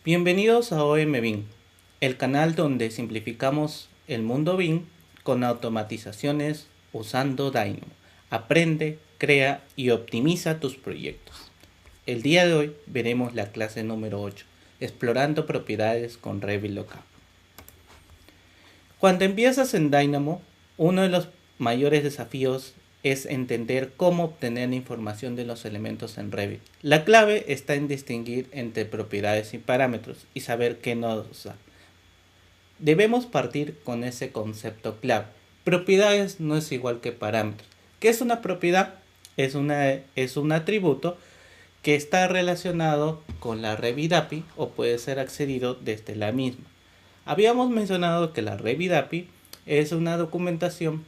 Bienvenidos a OM BIM, el canal donde simplificamos el mundo BIM con automatizaciones usando Dynamo. Aprende, crea y optimiza tus proyectos. El día de hoy veremos la clase número 8, explorando propiedades con Revit Lookup. Cuando empiezas en Dynamo, uno de los mayores desafíos es entender cómo obtener información de los elementos en Revit. La clave está en distinguir entre propiedades y parámetros y saber qué nos da. Debemos partir con ese concepto clave. Propiedades no es igual que parámetros. ¿Qué es una propiedad? Es un atributo que está relacionado con la Revit API o puede ser accedido desde la misma. Habíamos mencionado que la Revit API es una documentación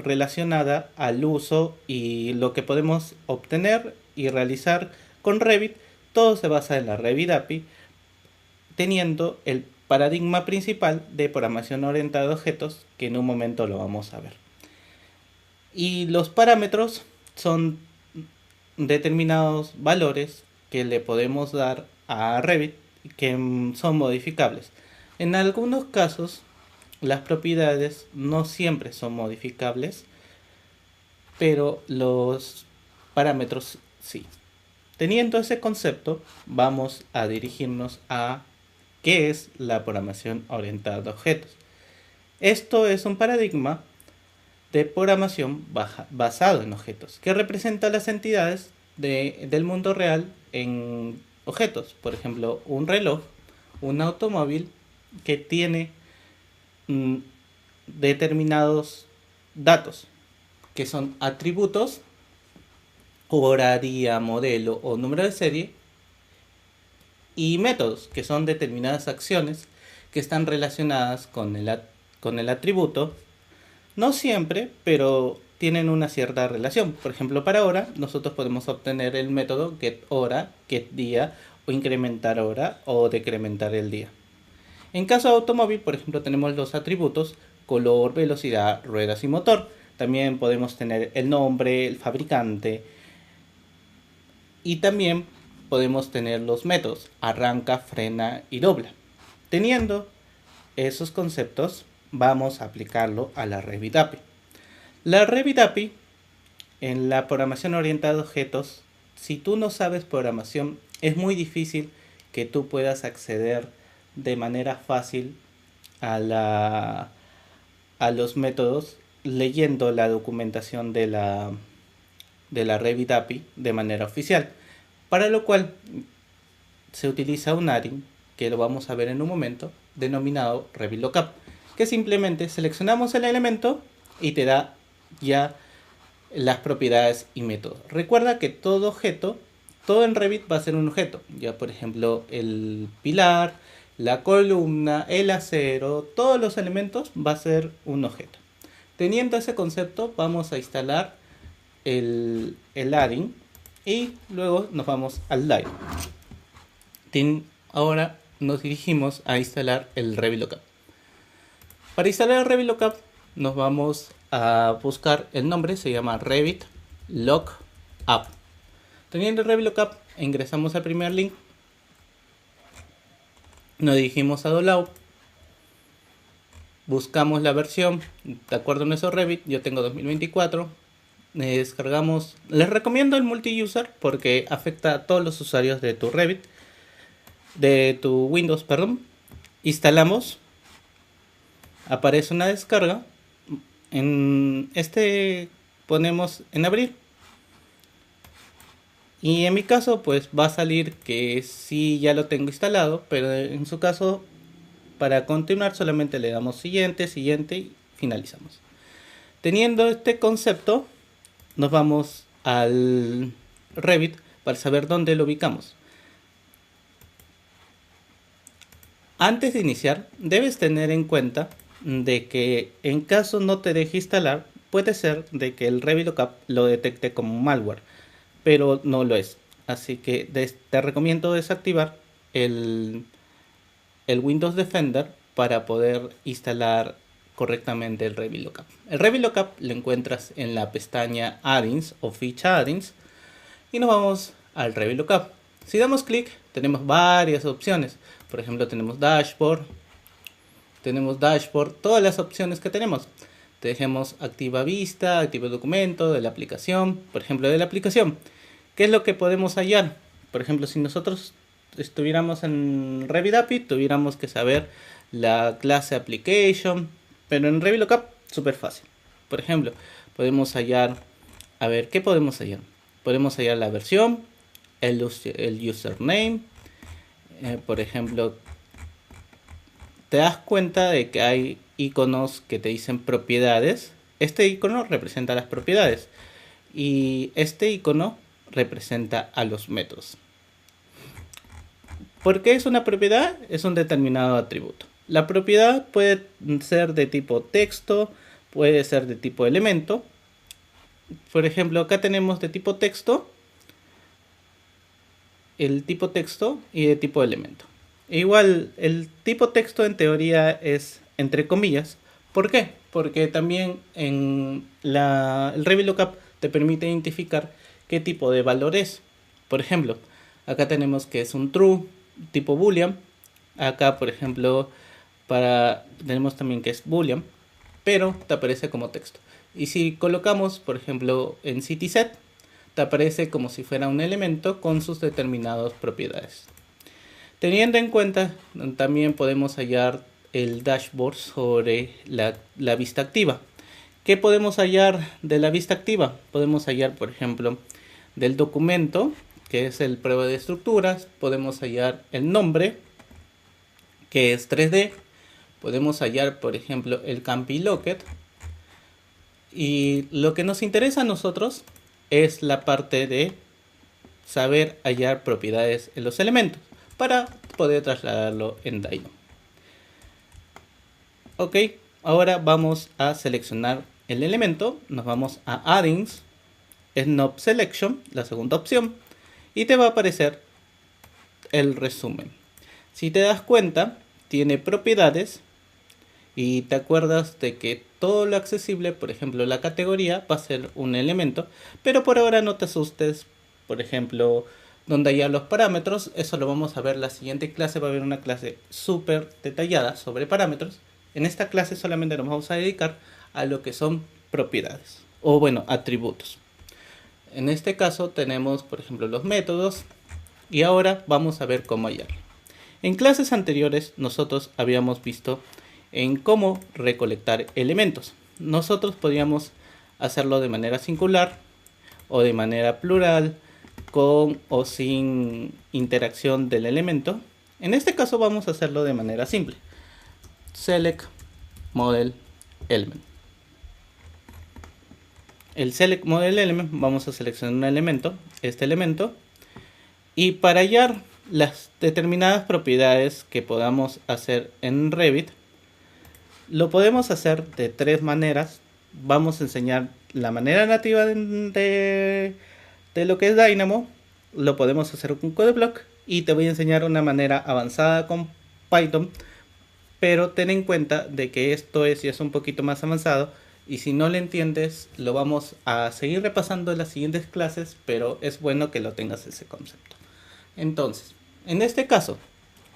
relacionada al uso y lo que podemos obtener y realizar con Revit. Todo se basa en la Revit API, teniendo el paradigma principal de programación orientada a objetos, que en un momento lo vamos a ver. Y los parámetros son determinados valores que le podemos dar a Revit que son modificables. En algunos casos las propiedades no siempre son modificables, pero los parámetros sí. Teniendo ese concepto, vamos a dirigirnos a qué es la programación orientada a objetos. Esto es un paradigma de programación basado en objetos, que representa las entidades del mundo real en objetos. Por ejemplo, un reloj, un automóvil que tiene determinados datos, que son atributos, hora, día, modelo o número de serie, y métodos, que son determinadas acciones que están relacionadas con el atributo. No siempre, pero tienen una cierta relación. Por ejemplo, para hora, nosotros podemos obtener el método getHora, getDía, o incrementar hora o decrementar el día. En caso de automóvil, por ejemplo, tenemos los atributos color, velocidad, ruedas y motor. También podemos tener el nombre, el fabricante. Y también podemos tener los métodos arranca, frena y dobla. Teniendo esos conceptos, vamos a aplicarlo a la Revit API. La Revit API, en la programación orientada a objetos, si tú no sabes programación, es muy difícil que tú puedas acceder de manera fácil a los métodos leyendo la documentación de la Revit API de manera oficial, para lo cual se utiliza un add-in que lo vamos a ver en un momento, denominado Revit Lookup, que simplemente seleccionamos el elemento y te da ya las propiedades y métodos. Recuerda que todo objeto, todo en Revit va a ser un objeto. Ya, por ejemplo, el pilar, la columna, el acero, todos los elementos va a ser un objeto. Teniendo ese concepto, vamos a instalar el add-in y luego nos vamos al live. Ahora nos dirigimos a instalar el Revit Lookup. Para instalar el Revit Lookup nos vamos a buscar el nombre, se llama Revit Lookup. Teniendo el Revit Lookup, ingresamos al primer link, nos dirigimos a Download, buscamos la versión de acuerdo a nuestro Revit. Yo tengo 2024. Descargamos, les recomiendo el multi-user porque afecta a todos los usuarios de tu Revit, de tu Windows, perdón. Instalamos, aparece una descarga. En este ponemos en abrir, y en mi caso pues va a salir que sí ya lo tengo instalado, pero en su caso, para continuar solamente le damos siguiente, siguiente y finalizamos. Teniendo este concepto, nos vamos al Revit para saber dónde lo ubicamos. Antes de iniciar, debes tener en cuenta de que en caso no te deje instalar, puede ser de que el Revit Lookup lo detecte como malware, pero no lo es. Así que te recomiendo desactivar el Windows Defender para poder instalar correctamente el Revit Lookup. El Revit Lookup lo encuentras en la pestaña Add-ins o ficha Add-ins y nos vamos al Revit Lookup. Si damos clic, tenemos varias opciones. Por ejemplo, tenemos dashboard, todas las opciones que tenemos. Dejemos activa vista, activa documento de la aplicación. Por ejemplo, de la aplicación, ¿qué es lo que podemos hallar? Por ejemplo, si nosotros estuviéramos en Revit API, tuviéramos que saber la clase application, pero en Revit Lookup, súper fácil. Por ejemplo, podemos hallar, a ver, ¿qué podemos hallar? Podemos hallar la versión, el username, por ejemplo, te das cuenta de que hay iconos que te dicen propiedades. Este icono representa las propiedades y este icono representa a los métodos. ¿Por qué es una propiedad? Es un determinado atributo. La propiedad puede ser de tipo texto, puede ser de tipo elemento. Por ejemplo, acá tenemos de tipo texto, el tipo texto y de tipo elemento. Igual, el tipo texto en teoría es entre comillas. ¿Por qué? Porque también en el Revit Lookup te permite identificar qué tipo de valor es. Por ejemplo, acá tenemos que es un true, tipo boolean. Acá, por ejemplo, tenemos también que es boolean, pero te aparece como texto. Y si colocamos, por ejemplo, en CitySet, te aparece como si fuera un elemento con sus determinadas propiedades. Teniendo en cuenta, también podemos hallar el dashboard sobre la vista activa. ¿Qué podemos hallar de la vista activa? Podemos hallar, por ejemplo, del documento, que es el prueba de estructuras. Podemos hallar el nombre, que es 3D. Podemos hallar, por ejemplo, el Campi Locket. Y lo que nos interesa a nosotros es la parte de saber hallar propiedades en los elementos para poder trasladarlo en Dynamo. Ok, ahora vamos a seleccionar el elemento. Nos vamos a Addings, Snob Selection, la segunda opción, y te va a aparecer el resumen. Si te das cuenta, tiene propiedades y te acuerdas de que todo lo accesible, por ejemplo la categoría, va a ser un elemento, pero por ahora no te asustes. Por ejemplo, donde haya los parámetros, eso lo vamos a ver en la siguiente clase. Va a haber una clase súper detallada sobre parámetros. En esta clase solamente nos vamos a dedicar a lo que son propiedades, o bueno, atributos. En este caso tenemos, por ejemplo, los métodos, y ahora vamos a ver cómo hallarlo. En clases anteriores nosotros habíamos visto en cómo recolectar elementos. Nosotros podíamos hacerlo de manera singular o de manera plural, con o sin interacción del elemento. En este caso vamos a hacerlo de manera simple. Select Model Element. El Select Model Element, vamos a seleccionar un elemento, este elemento, y para hallar las determinadas propiedades que podamos hacer en Revit, lo podemos hacer de tres maneras. Vamos a enseñar la manera nativa de lo que es Dynamo. Lo podemos hacer con CodeBlock y te voy a enseñar una manera avanzada con Python, pero ten en cuenta de que esto ya es un poquito más avanzado, y si no lo entiendes lo vamos a seguir repasando en las siguientes clases, pero es bueno que lo tengas ese concepto. Entonces, en este caso,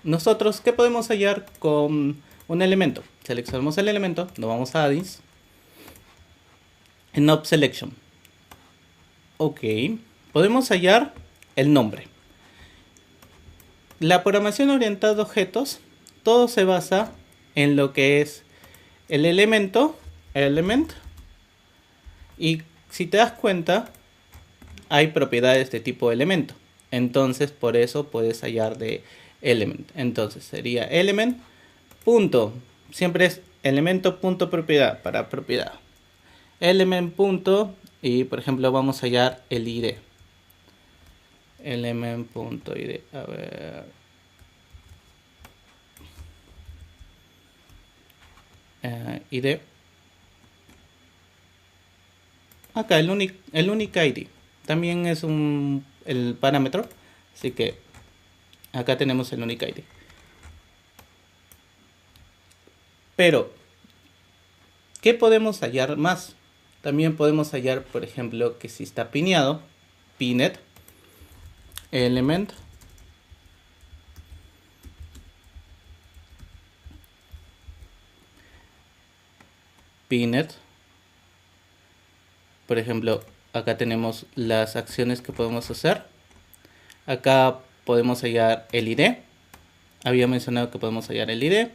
nosotros ¿qué podemos hallar con un elemento? Seleccionamos el elemento, nos vamos a Addings, en Knob Selection. Ok, podemos hallar el nombre. La programación orientada a objetos, todo se basa en lo que es el elemento, element, y si te das cuenta, hay propiedades de tipo elemento. Entonces, por eso puedes hallar de element. Entonces, sería element punto, siempre es elemento punto propiedad para propiedad. Element punto, y por ejemplo vamos a hallar el ID. Element.id, a ver. ID. Acá el unique ID. También es el parámetro. Así que acá tenemos el unique ID. Pero, ¿qué podemos hallar más? También podemos hallar, por ejemplo, que si está pineado, pinned, element Pinned. Por ejemplo, acá tenemos las acciones que podemos hacer. Acá podemos hallar el ID. Había mencionado que podemos hallar el ID.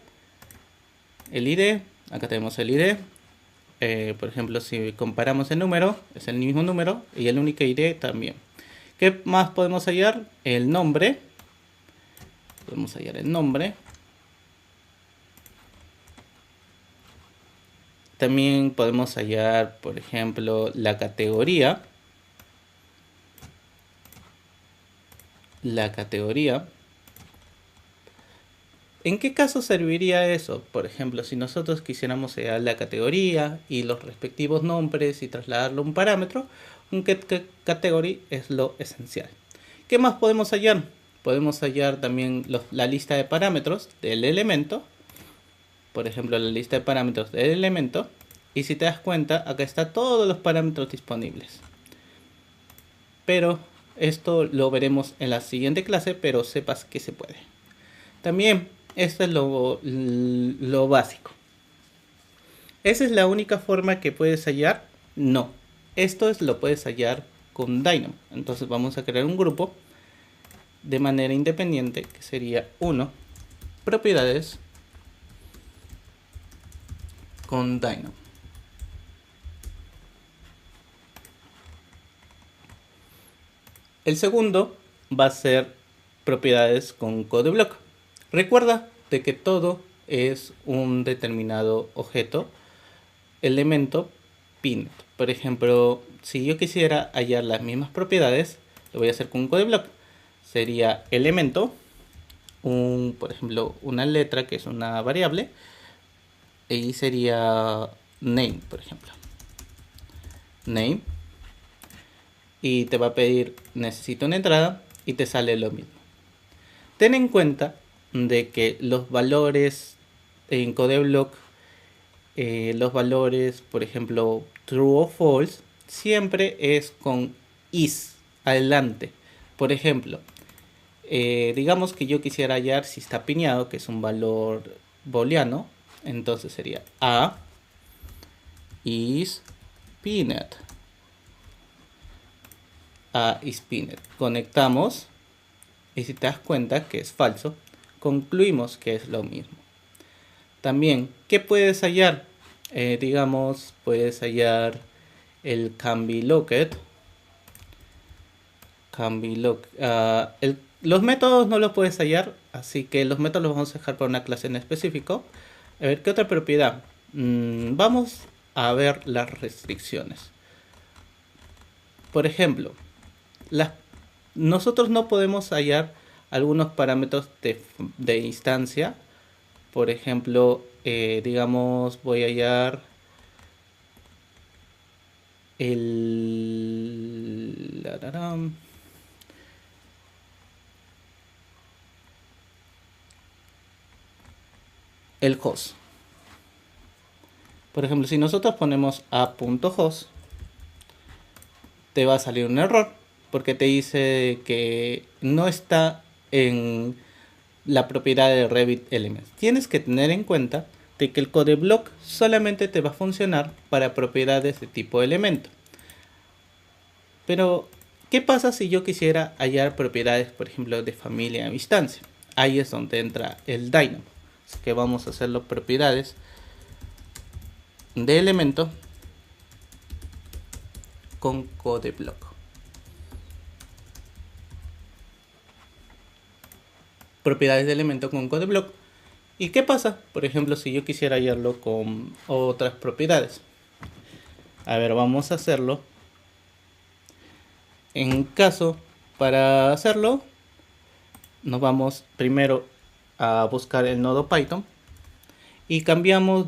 El ID, acá tenemos el ID. Por ejemplo, si comparamos el número, es el mismo número y el único ID también. ¿Qué más podemos hallar? El nombre. Podemos hallar el nombre. También podemos hallar, por ejemplo, la categoría. La categoría. ¿En qué caso serviría eso? Por ejemplo, si nosotros quisiéramos hallar la categoría y los respectivos nombres y trasladarlo a un parámetro, un getCategory es lo esencial. ¿Qué más podemos hallar? Podemos hallar también la lista de parámetros del elemento. Por ejemplo, la lista de parámetros del elemento. Y si te das cuenta, acá están todos los parámetros disponibles. Pero esto lo veremos en la siguiente clase, pero sepas que se puede. También, esto es lo básico. ¿Esa es la única forma que puedes hallar? No. Esto lo puedes hallar con Dynamo. Entonces vamos a crear un grupo de manera independiente, que sería 1, propiedades con Dynamo. El segundo va a ser propiedades con CodeBlock. Recuerda de que todo es un determinado objeto, elemento, pinned. Por ejemplo, si yo quisiera hallar las mismas propiedades, lo voy a hacer con un CodeBlock. Sería elemento, por ejemplo, una letra que es una variable, y sería name, por ejemplo. Name. Y te va a pedir necesito una entrada y te sale lo mismo. Ten en cuenta de que los valores en CodeBlock, los valores, por ejemplo, true o false, siempre es con is adelante. Por ejemplo, digamos que yo quisiera hallar si está piñado, que es un valor booleano, entonces sería a is pinned. A is pinned. Conectamos y si te das cuenta que es falso, concluimos que es lo mismo. También, ¿qué puedes hallar? Digamos, puedes hallar el can be locked. Los métodos no los puedes hallar, así que los métodos los vamos a dejar para una clase en específico. A ver, ¿qué otra propiedad? Vamos a ver las restricciones. Por ejemplo, nosotros no podemos hallar algunos parámetros de instancia. Por ejemplo, digamos, voy a hallar el host. Por ejemplo, si nosotros ponemos a.host, te va a salir un error porque te dice que no está en la propiedad de Revit Elements. Tienes que tener en cuenta de que el CodeBlock solamente te va a funcionar para propiedades de tipo elemento. Pero, ¿qué pasa si yo quisiera hallar propiedades, por ejemplo, de familia a instancia? Ahí es donde entra el Dynamo. Así que vamos a hacerlo propiedades de elemento con CodeBlock. Propiedades de elemento con CodeBlock. ¿Y qué pasa? Por ejemplo, si yo quisiera hallarlo con otras propiedades. A ver, vamos a hacerlo. En caso, para hacerlo, nos vamos primero a buscar el nodo Python y cambiamos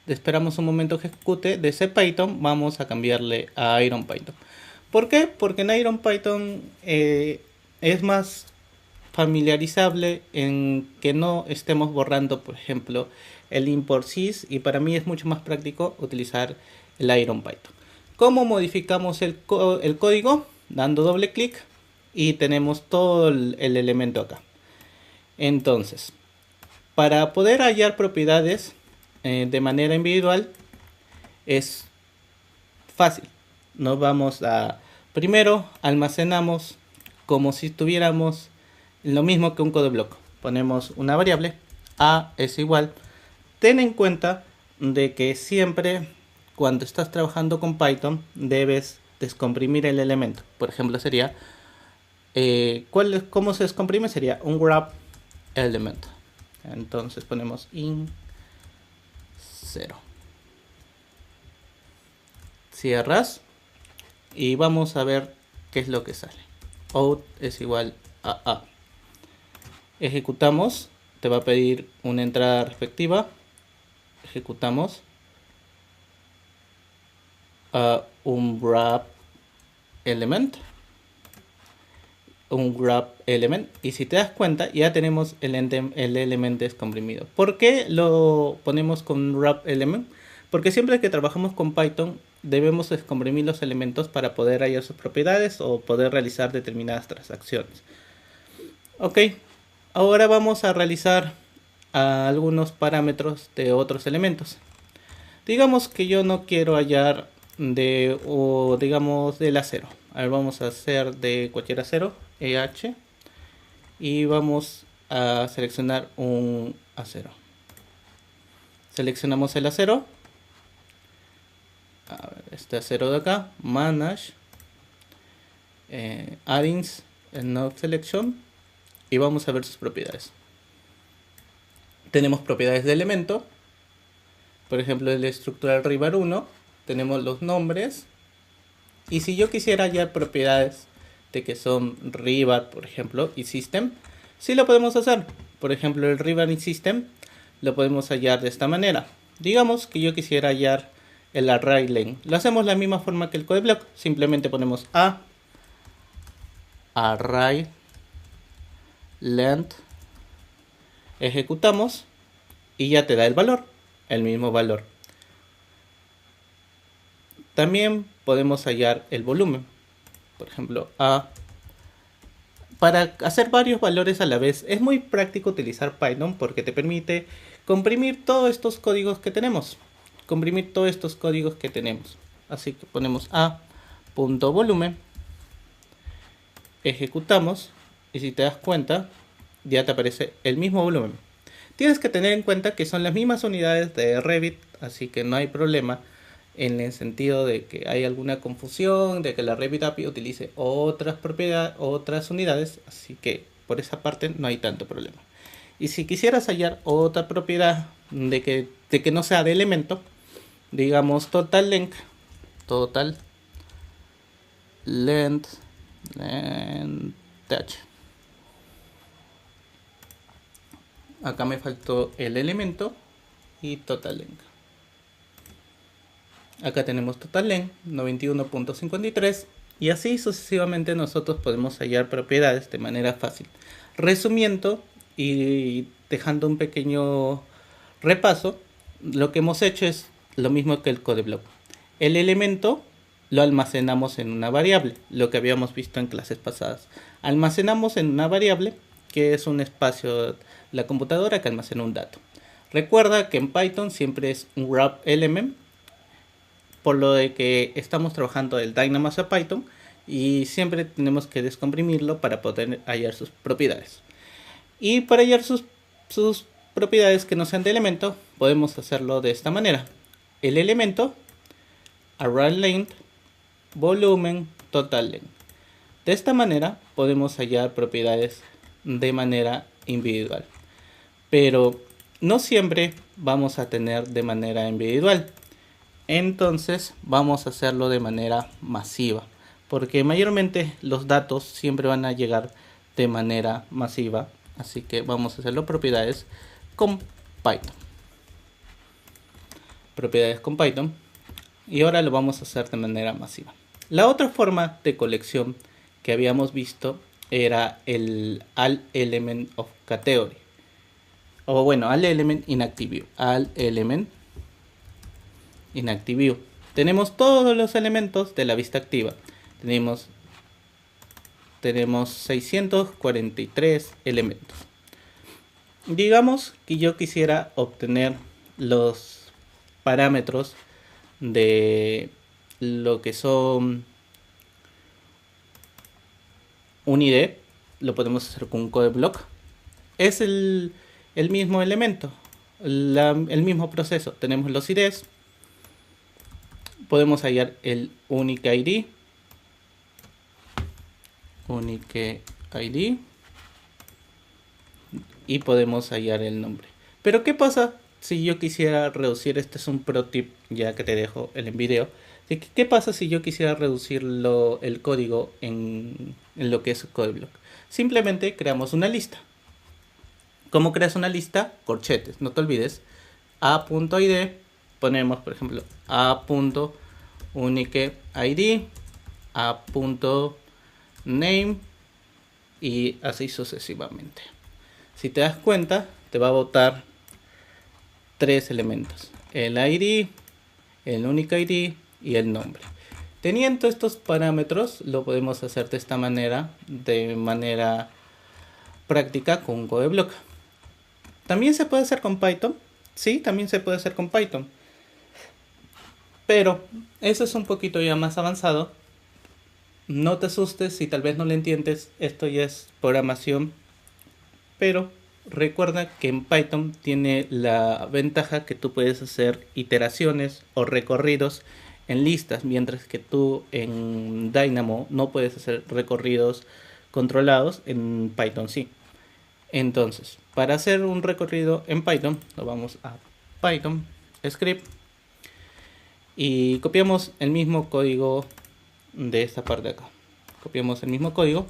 esperamos un momento que ejecute de ese Python, vamos a cambiarle a IronPython. ¿Por qué? Porque en IronPython es más familiarizable en que no estemos borrando, por ejemplo, el import sys, y para mí es mucho más práctico utilizar el IronPython. ¿Cómo modificamos el código? Dando doble clic y tenemos todo el elemento acá. Entonces, para poder hallar propiedades de manera individual, es fácil. Nos vamos a... Primero almacenamos como si tuviéramos lo mismo que un code block. Ponemos una variable, a es igual. Ten en cuenta de que siempre cuando estás trabajando con Python debes descomprimir el elemento. Por ejemplo sería, ¿cómo se descomprime? Sería un grab element. Entonces ponemos in 0. Cierras y vamos a ver qué es lo que sale. Out es igual a. Ejecutamos, te va a pedir una entrada respectiva. Ejecutamos un grab element. Y si te das cuenta ya tenemos el elemento descomprimido. ¿Por qué lo ponemos con wrap element? Porque siempre que trabajamos con Python debemos descomprimir los elementos para poder hallar sus propiedades o poder realizar determinadas transacciones. Ok, ahora vamos a realizar algunos parámetros de otros elementos. Digamos que yo no quiero hallar del acero. A ver, vamos a hacer de cualquier acero, EH, y vamos a seleccionar un acero. Seleccionamos el acero, a ver, este acero de acá, Manage, Addings, Node Selection, y vamos a ver sus propiedades. Tenemos propiedades de elemento, por ejemplo el estructural rival 1, tenemos los nombres, y si yo quisiera hallar propiedades de que son rival, por ejemplo, y system, sí lo podemos hacer. Por ejemplo, el rival y system lo podemos hallar de esta manera. Digamos que yo quisiera hallar el array len. Lo hacemos de la misma forma que el code block. Simplemente ponemos a array length, ejecutamos y ya te da el valor, el mismo valor. También podemos hallar el volumen. Por ejemplo, para hacer varios valores a la vez es muy práctico utilizar Python porque te permite comprimir todos estos códigos que tenemos. Así que ponemos a.volumen, ejecutamos y si te das cuenta ya te aparece el mismo volumen. Tienes que tener en cuenta que son las mismas unidades de Revit, así que no hay problema en el sentido de que hay alguna confusión, de que la Revit API utilice otras propiedades, otras unidades, así que por esa parte no hay tanto problema. Y si quisieras hallar otra propiedad de que no sea de elemento, digamos total length, acá me faltó el elemento y total length. Acá tenemos total length 91.53 y así sucesivamente nosotros podemos hallar propiedades de manera fácil. Resumiendo y dejando un pequeño repaso, lo que hemos hecho es lo mismo que el code block. El elemento lo almacenamos en una variable, lo que habíamos visto en clases pasadas. Almacenamos en una variable que es un espacio de la computadora que almacena un dato. Recuerda que en Python siempre es un wrap element, por lo de que estamos trabajando el Dynamax Python y siempre tenemos que descomprimirlo para poder hallar sus propiedades. Y para hallar sus propiedades que no sean de elemento, podemos hacerlo de esta manera. El elemento, array length, volumen, total length. De esta manera podemos hallar propiedades de manera individual. Pero no siempre vamos a tener de manera individual. Entonces vamos a hacerlo de manera masiva, porque mayormente los datos siempre van a llegar de manera masiva, así que vamos a hacerlo propiedades con Python. Y ahora lo vamos a hacer de manera masiva. La otra forma de colección que habíamos visto era el all element of category, o bueno, all element inactive view. Tenemos todos los elementos de la vista activa. Tenemos 643 elementos. Digamos que yo quisiera obtener los parámetros de lo que son un ID, lo podemos hacer con un code block. Es el mismo elemento, el mismo proceso. Tenemos los IDs, podemos hallar el unique ID, y podemos hallar el nombre. Pero ¿qué pasa si yo quisiera reducir? Este es un pro tip ya que te dejo en el video. ¿Qué pasa si yo quisiera reducir el código en lo que es code block? Simplemente creamos una lista. ¿Cómo creas una lista? Corchetes, no te olvides. a.id, ponemos por ejemplo a.uniqueID, a.name y así sucesivamente. Si te das cuenta, te va a botar 3 elementos: el ID, el uniqueID y el nombre. Teniendo estos parámetros, lo podemos hacer de esta manera, de manera práctica con un code block. También se puede hacer con Python. Sí, también se puede hacer con Python. Pero eso es un poquito ya más avanzado. No te asustes si tal vez no lo entiendes. Esto ya es programación. Pero recuerda que en Python tiene la ventaja que tú puedes hacer iteraciones o recorridos en listas, mientras que tú en Dynamo no puedes hacer recorridos controlados. En Python sí. Entonces, para hacer un recorrido en Python, nos vamos a Python script y copiamos el mismo código de esta parte de acá. Copiamos el mismo código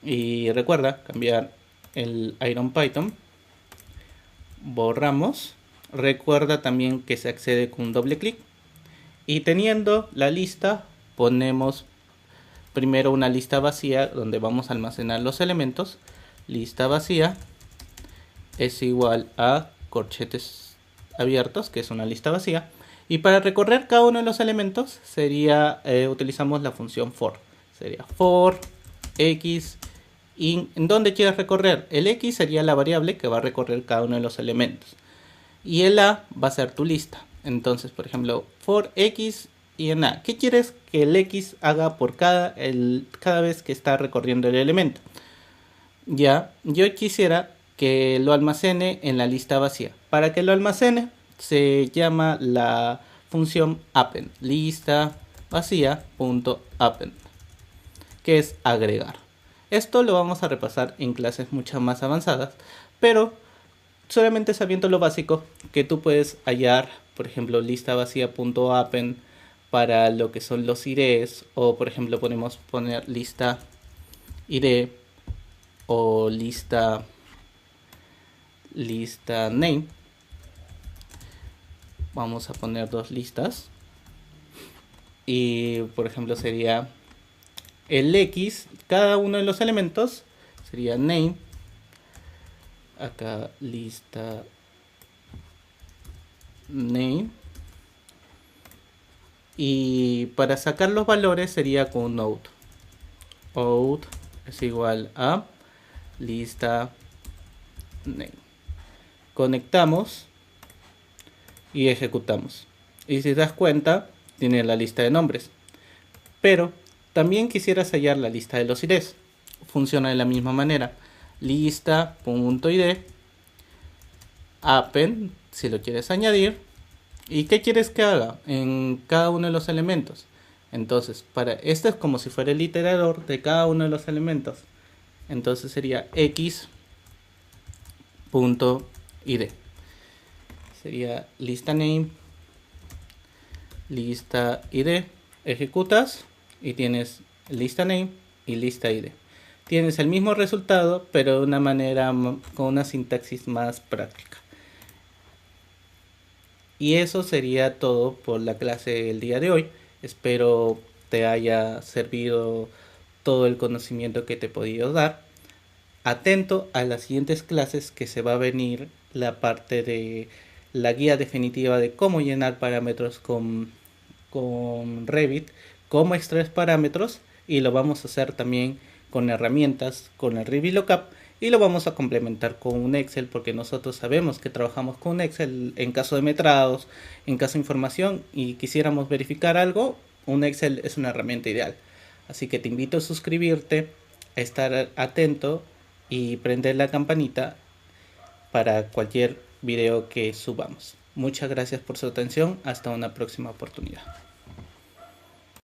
y recuerda cambiar el IronPython. Borramos. Recuerda también que se accede con un doble clic. Y teniendo la lista, ponemos primero una lista vacía donde vamos a almacenar los elementos. Lista vacía es igual a corchetes abiertos, que es una lista vacía. Y para recorrer cada uno de los elementos sería utilizamos la función for. Sería for x y en donde quieras recorrer. El x sería la variable que va a recorrer cada uno de los elementos. Y el a va a ser tu lista. Entonces, por ejemplo, for x y en a. ¿Qué quieres que el x haga por cada vez que está recorriendo el elemento? Ya, yo quisiera que lo almacene en la lista vacía. Para que lo almacene se llama la función append, lista vacía.append, que es agregar. Esto lo vamos a repasar en clases mucho más avanzadas, pero solamente sabiendo lo básico, que tú puedes hallar, por ejemplo, lista vacía.append para lo que son los IDs, o por ejemplo podemos poner lista ID o lista name. Vamos a poner dos listas y por ejemplo sería el X, cada uno de los elementos sería name, acá lista name, y para sacar los valores sería con out. Out es igual a lista name. Conectamos y ejecutamos. Y si te das cuenta, tiene la lista de nombres. Pero también quisieras hallar la lista de los IDs. Funciona de la misma manera. Lista.id append, si lo quieres añadir. ¿Y qué quieres que haga en cada uno de los elementos? Entonces, esto es como si fuera el iterador de cada uno de los elementos. Entonces sería x.id. Sería lista name, lista id. Ejecutas y tienes lista name y lista id. Tienes el mismo resultado, pero de una manera con una sintaxis más práctica. Y eso sería todo por la clase del día de hoy. Espero te haya servido todo el conocimiento que te he podido dar. Atento a las siguientes clases, que se va a venir la parte de la guía definitiva de cómo llenar parámetros con Revit, cómo extraer parámetros, y lo vamos a hacer también con herramientas, con el Revit Lookup y lo vamos a complementar con un Excel porque nosotros sabemos que trabajamos con un Excel en caso de metrados, en caso de información y quisiéramos verificar algo, un Excel es una herramienta ideal. Así que te invito a suscribirte, a estar atento y prender la campanita para cualquier video que subamos. Muchas gracias por su atención. Hasta una próxima oportunidad.